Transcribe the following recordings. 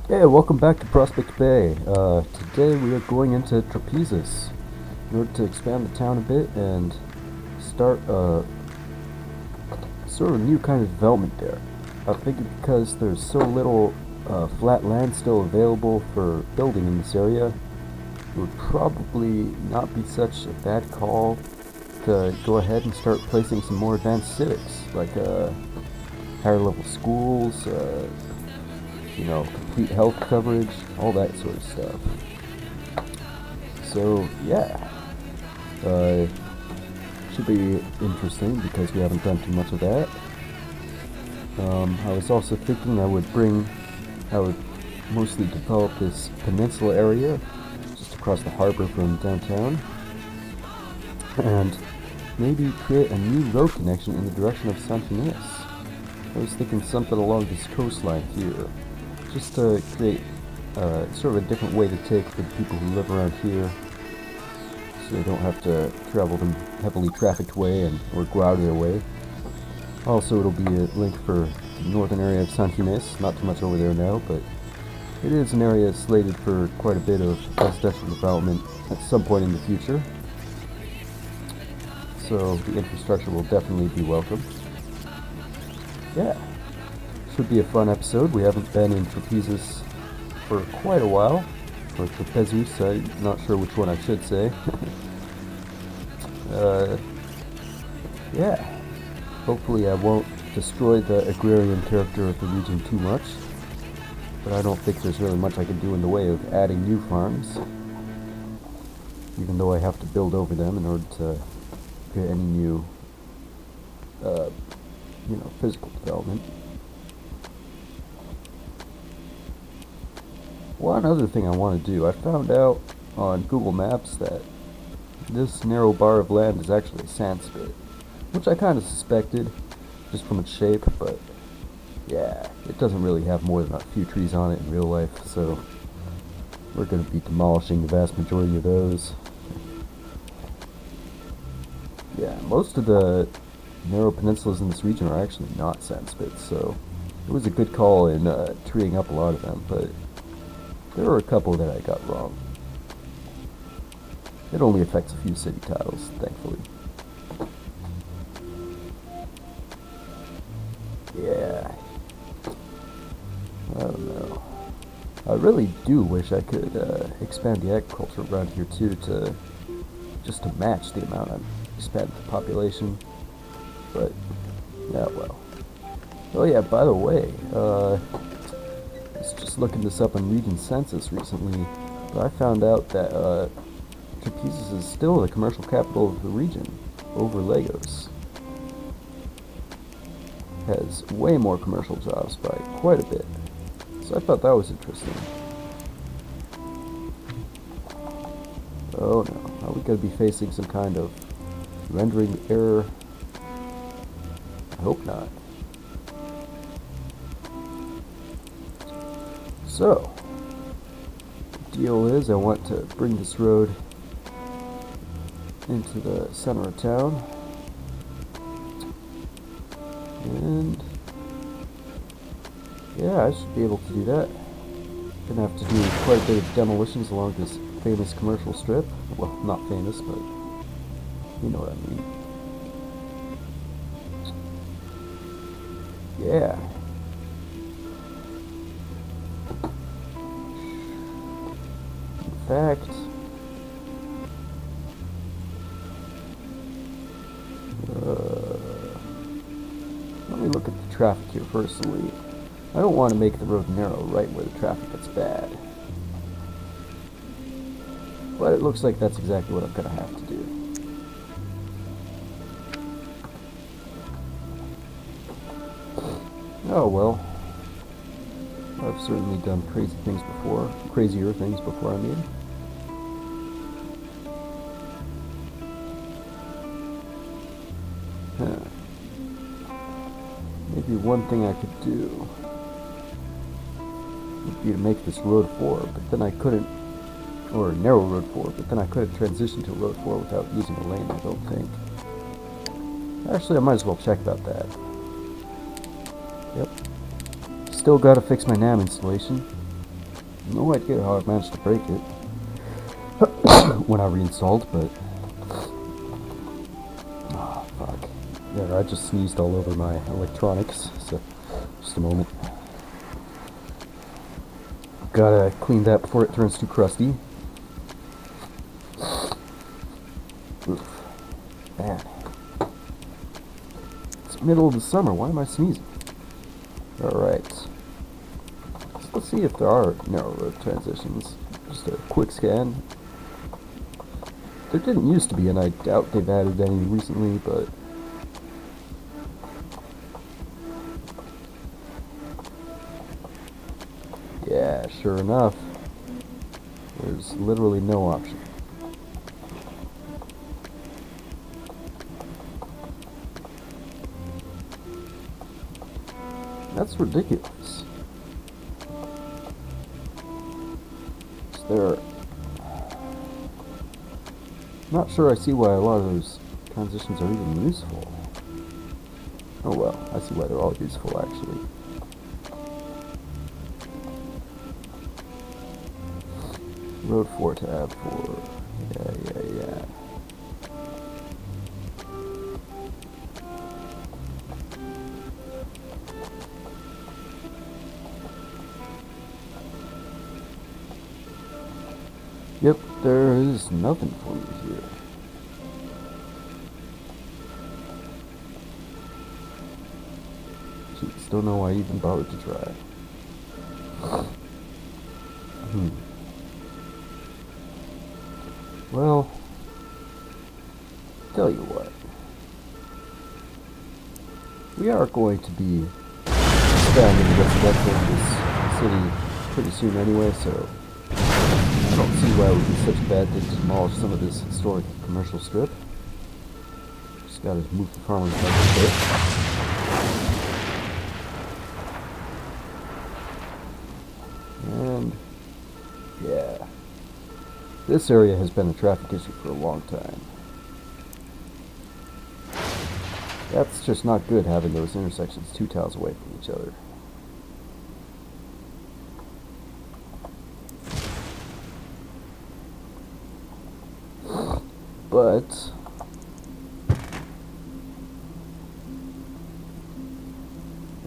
Hey, welcome back to Prospect Bay. Today we are going into Trapezus in order to expand the town a bit and start a sort of new kind of development there. I figured because there's so little flat land still available for building in this area, it would probably not be such a bad call to go ahead and start placing some more advanced civics, like higher level schools, complete health coverage, all that sort of stuff. So, yeah. Should be interesting because we haven't done too much of that. I was also thinking I would mostly develop this peninsula area just across the harbor from downtown, and maybe create a new road connection in the direction of Saint Ines. I was thinking something along this coastline here, just to create sort of a different way to take for the people who live around here, so they don't have to travel the heavily trafficked way or go out of their way. Also, it'll be a link for the northern area of Saint Ines, not too much over there now, but it is an area slated for quite a bit of residential development at some point in the future, so the infrastructure will definitely be welcome. Yeah. Should be a fun episode. We haven't been in Trapezus for quite a while. Or Trapezus, I'm not sure which one I should say. Yeah. Hopefully I won't destroy the agrarian character of the region too much. But I don't think there's really much I can do in the way of adding new farms. Even though I have to build over them in order to create any new, physical development. One other thing I want to do, I found out on Google Maps that this narrow bar of land is actually a sand spit, which I kind of suspected just from its shape, but yeah, it doesn't really have more than a few trees on it in real life, so we're going to be demolishing the vast majority of those. Yeah, most of the narrow peninsulas in this region are actually not sand spits, so it was a good call in treeing up a lot of them, but there were a couple that I got wrong. It only affects a few city tiles, thankfully. Yeah. I don't know. I really do wish I could expand the agriculture around here too, just to match the amount I've expanded the population. But, yeah, well. Oh yeah, by the way, just looking this up on Region Census recently, but I found out that Trapezus is still the commercial capital of the region, over Lagos. Has way more commercial jobs by quite a bit, so I thought that was interesting. Oh no, are we going to be facing some kind of rendering error? I hope not. So, the deal is I want to bring this road into the center of town, and yeah, I should be able to do that. Gonna have to do quite a bit of demolitions along this famous commercial strip. Well, not famous, but you know what I mean. Yeah. In fact, let me look at the traffic here personally. I don't want to make the road narrow right where the traffic gets bad. But it looks like that's exactly what I'm going to have to do. Oh well. I've certainly done crazier things before, I mean. Maybe one thing I could do would be to make this road 4, but then I couldn't, or a narrow road 4, but then I couldn't transition to road 4 without using a lane, I don't think. Actually, I might as well check about that. Yep. Still gotta fix my NAM installation. No idea how I managed to break it when I reinstalled, but oh, fuck. Yeah, I just sneezed all over my electronics, so just a moment. Gotta clean that before it turns too crusty. Oof. Man. It's middle of the summer, why am I sneezing? Alright. So let's see if there are narrow road transitions. Just a quick scan. There didn't used to be, and I doubt they've added any recently, but yeah, sure enough, there's literally no option. That's ridiculous. Is there... Not sure I see why a lot of those transitions are even useful. Oh well, I see why they're all useful actually. Road 4 tab 4. Yeah. Yep, there is nothing for me here. Jeez, don't know why I even bothered to try. Well, tell you what. We are going to be expanding residential in this city pretty soon anyway, so I don't see why it would be such a bad thing to demolish some of this historic commercial strip. Just gotta move the farmers back a bit. And yeah, this area has been a traffic issue for a long time. That's just not good having those intersections 2 tiles away from each other. But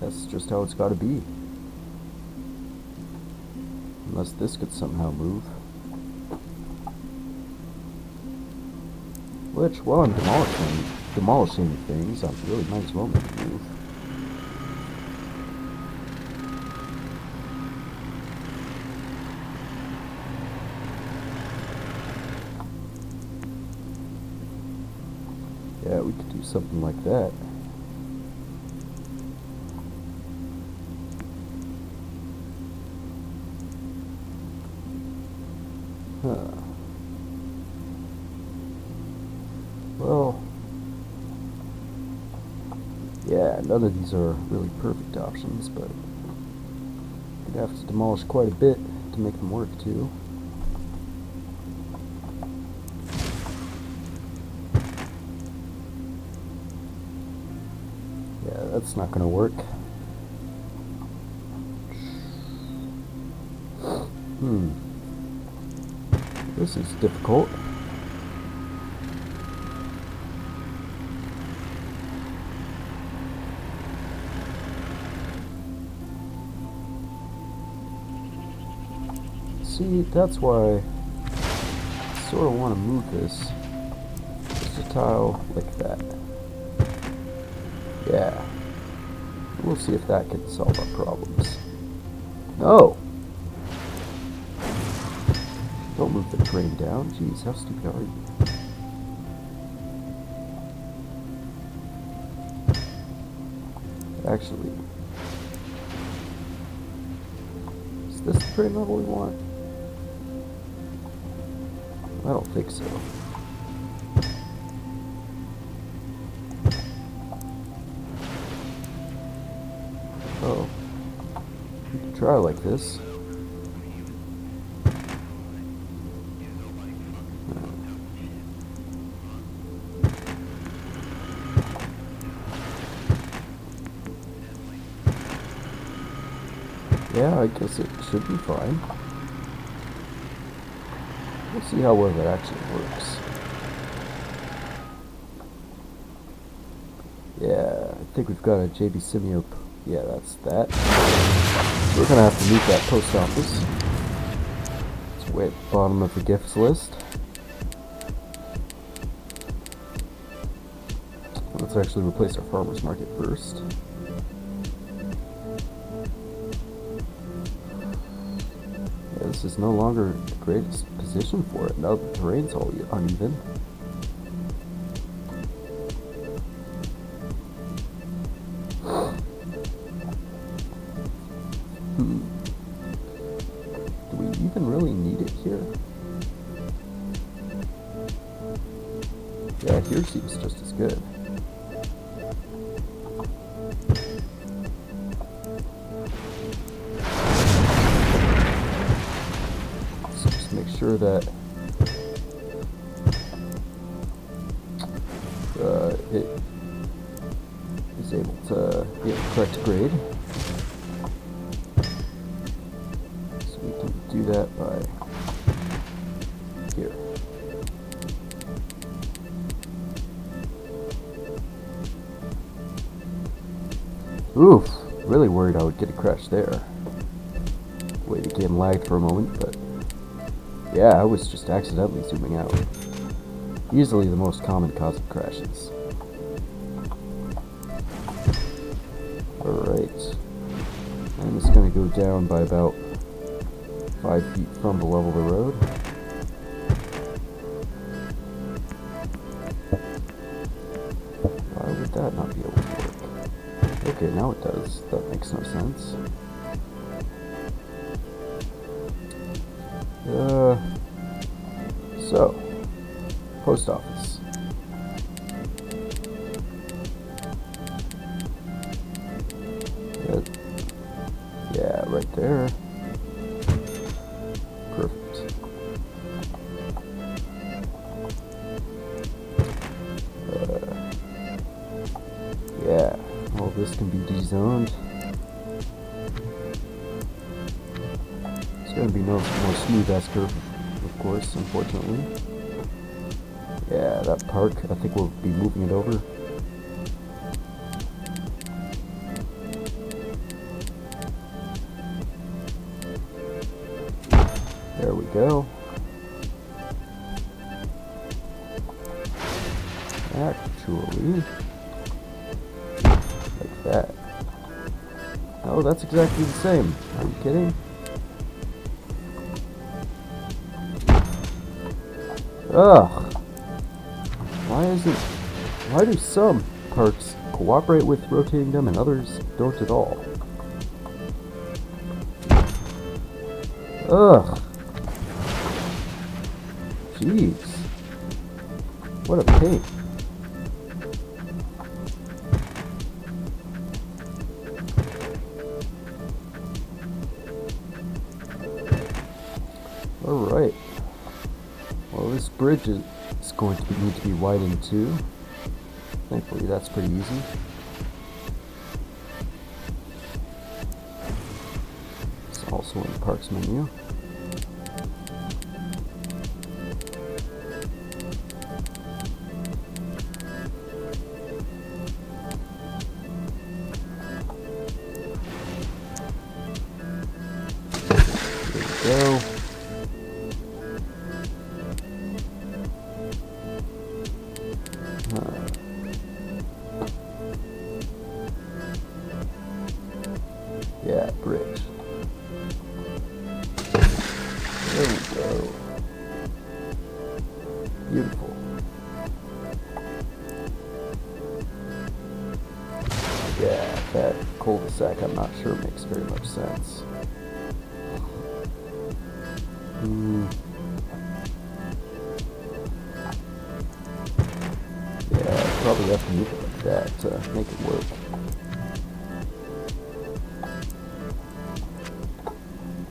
that's just how it's gotta be. Unless this could somehow move. Which, while I'm demolishing things, I really might as well make a move. Yeah, we could do something like that. Huh. Well, yeah, none of these are really perfect options, but we'd have to demolish quite a bit to make them work too. Yeah, that's not gonna work. This is difficult. See, that's why I sort of want to move this just a tile like that. Yeah. We'll see if that can solve our problems. No! Don't move the train down. Jeez, how stupid are you? Actually, is this the train level we want? I don't think so. Oh, we can try like this. Yeah, I guess it should be fine. We'll see how well that actually works. Yeah, I think we've got a JB Simeo. Yeah, that's that. We're gonna have to meet that post office. It's way at the bottom of the gifts list. Let's actually replace our farmer's market first. Yeah, this is no longer the greatest position for it. Now the terrain's all uneven. Do we even really need it here? Yeah, here seems just as good. So just make sure that it is able to get the correct grade. So we can do that by here. Oof, really worried I would get a crash there. The way the game lagged for a moment, but yeah, I was just accidentally zooming out. Easily the most common cause of crashes. Alright. I'm just going to go down by about 5 feet from the level of the road. Why would that not be able to work? Okay, now it does. That makes no sense. So, post office. Yeah, right there. Perfect. Yeah, all this can be dezoned. It's going to be no more smooth S-curve, of course, unfortunately. Yeah, that park, I think we'll be moving it over. There we go. Actually, like that. Oh, that's exactly the same. Are you kidding? Ugh. Why do some parks cooperate with rotating them and others don't at all? Ugh. Jeez. What a pain. Alright. Well, this bridge is going to need to be widened too. Thankfully, that's pretty easy. It's also in the parks menu. There we go. Yeah, bridge. There we go. Beautiful. Yeah, that cul-de-sac, I'm not sure makes very much sense. Yeah, probably have to move it like that to make it work.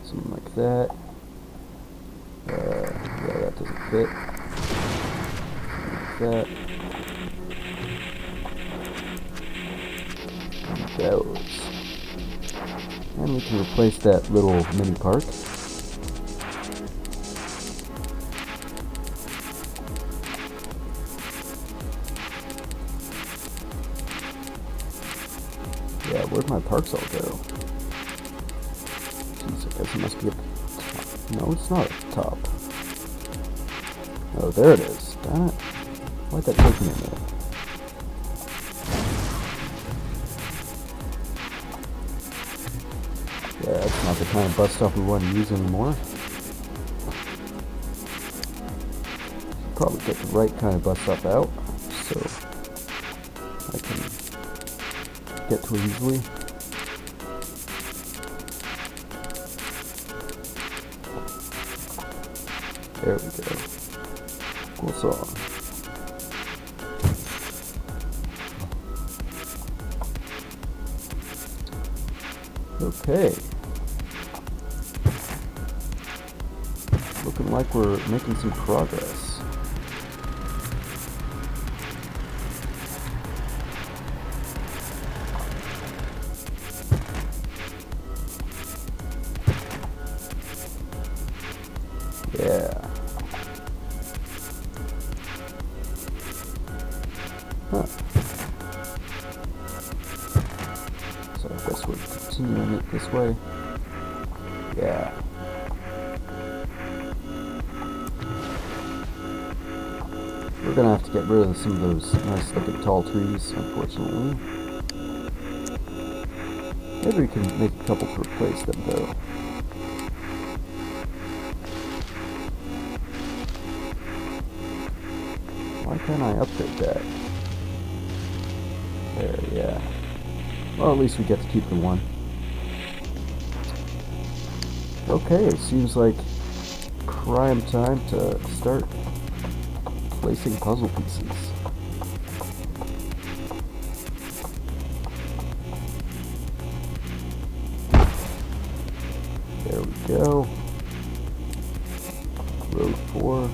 Something like that. Yeah, that doesn't fit. Like that. And those. And we can replace that little mini park. Where'd my parks all go? Jeez, I guess it must be at the top. No, it's not at the top. Oh, there it is. Damn it. Why'd that take me a minute? Yeah, that's not the kind of bus stop we want to use anymore. Probably get the right kind of bus stop out, so I can get to it easily. There we go. Cool song. Okay. Looking like we're making some progress. Yeah. Huh. So I guess we're continuing it this way. Yeah. We're gonna have to get rid of some of those nice looking tall trees, unfortunately. Maybe we can make a couple to replace them though. Why can't I upgrade that? There, yeah. Well, at least we get to keep the one. Okay, it seems like prime time to start placing puzzle pieces. There we go. Row 4.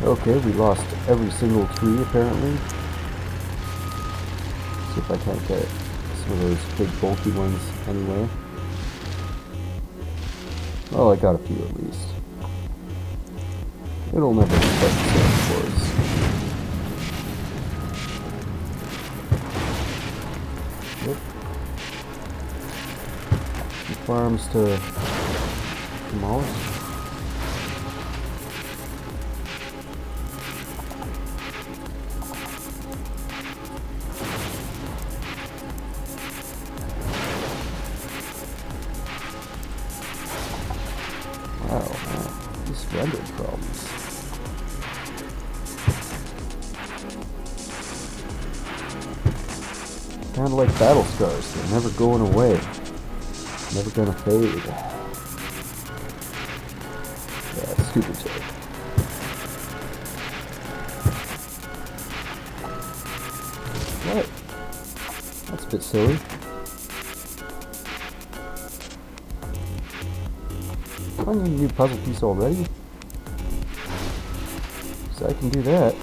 Okay, we lost every single tree apparently. See if I can't get some of those big bulky ones anyway. Well, I got a few at least. It'll never be quite the same, of course. Yep. Some farms to demolish. Wow, man, these rendering problems. Kind of like battle scars, they're never going away. Never gonna fade. Yeah, stupid joke. What? That's a bit silly. I need a new puzzle piece already, so I can do that.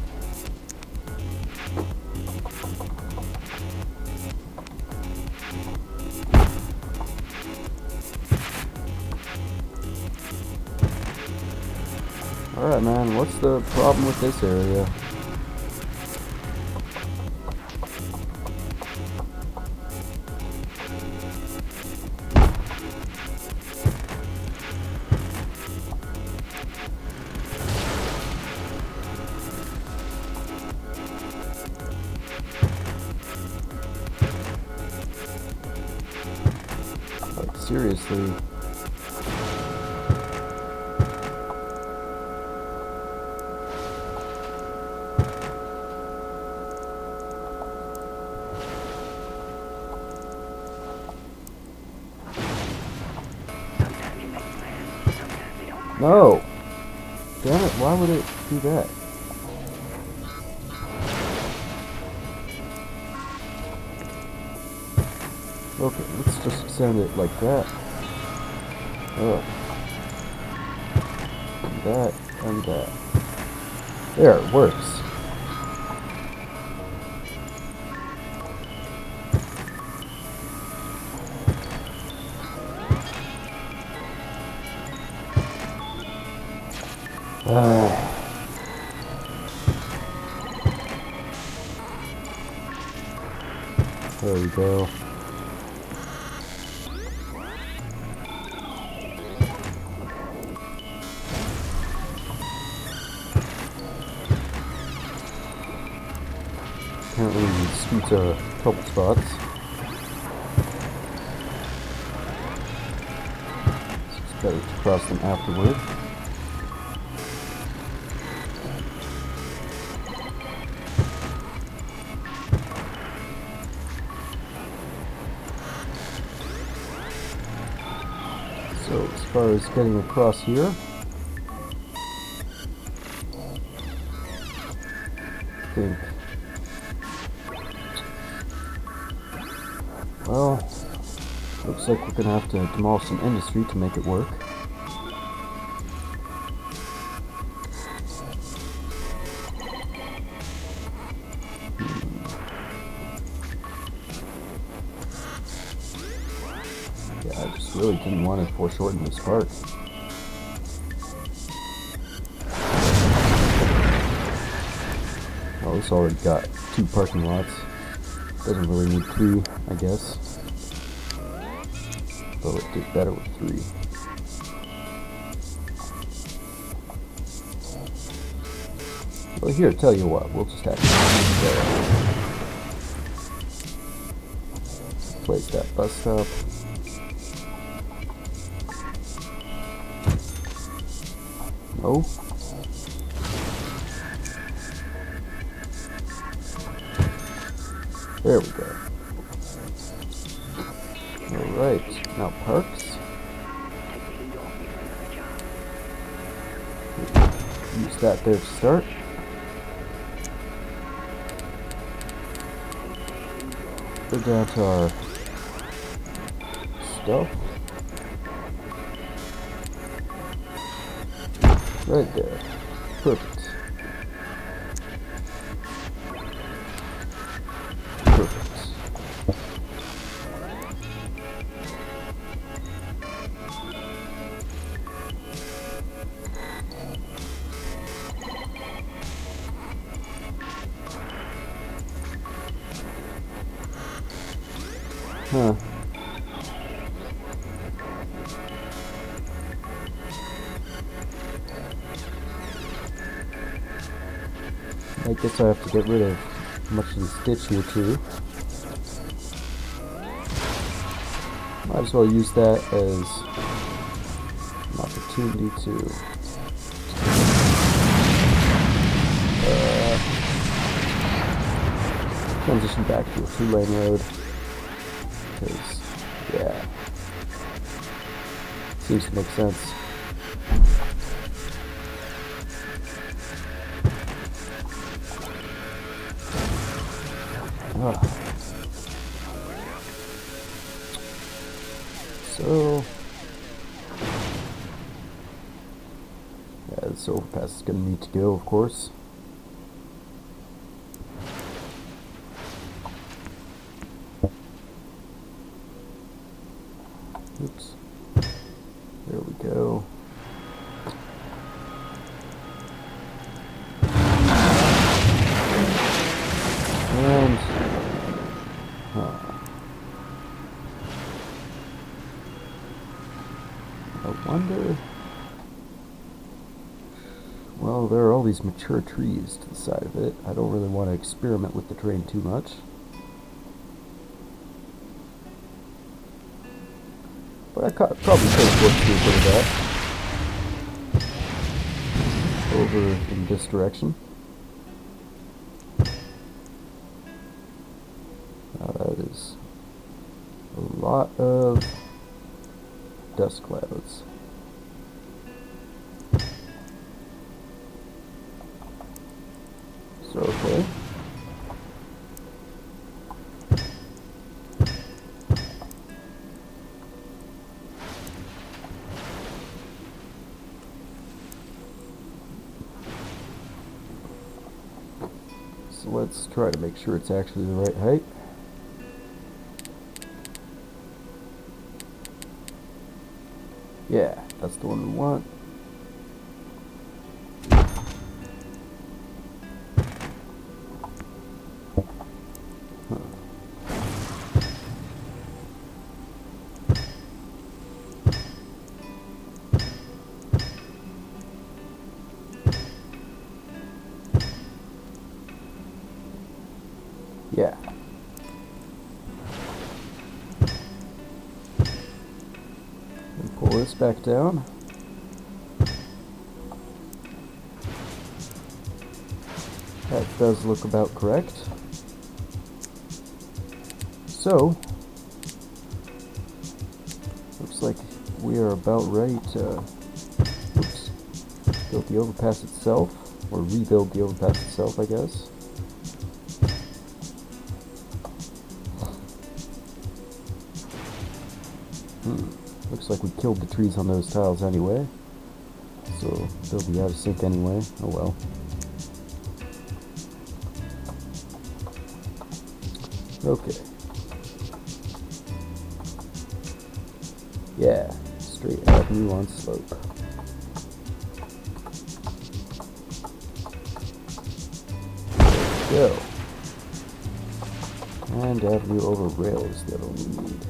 Alright man, what's the problem with this area? Like, seriously. No! Damn it, why would it do that? Okay, let's just extend it like that. And that, and that. There, it works. There we go. Apparently these streets are trouble spots. So it's better to cross them afterward. So as far as getting across here, I think, well, looks like we're gonna have to demolish some industry to make it work. Yeah, I just really didn't want to foreshorten this part. Well, this already got 2 parking lots. Doesn't really need 3, I guess. Though it did better with 3. Well, here, tell you what, we'll just have to place that bus stop. No. There we go. Alright, now parks. Use that there to start. Go down to our stuff. Right there. Perfect. Huh. I guess I have to get rid of much of this ditch here too. Might as well use that as an opportunity to transition back to a 2-lane road. Because, yeah, seems to make sense. So, yeah, this overpass is going to need to go, of course. Oops. There we go. And I wonder. Well, there are all these mature trees to the side of it. I don't really want to experiment with the terrain too much. But I probably could have worked through a bit of that over in this direction. That is a lot of dust clouds. So, okay. So let's try to make sure it's actually the right height. Yeah, that's the one we want. Yeah. And pull this back down. That does look about correct. So, looks like we are about ready to build the overpass itself, or rebuild the overpass itself, I guess. Looks like we killed the trees on those tiles anyway, so they'll be out of sync anyway. Oh well. Okay. Yeah, straight avenue on slope. There we go. And avenue over rail is the other one we need.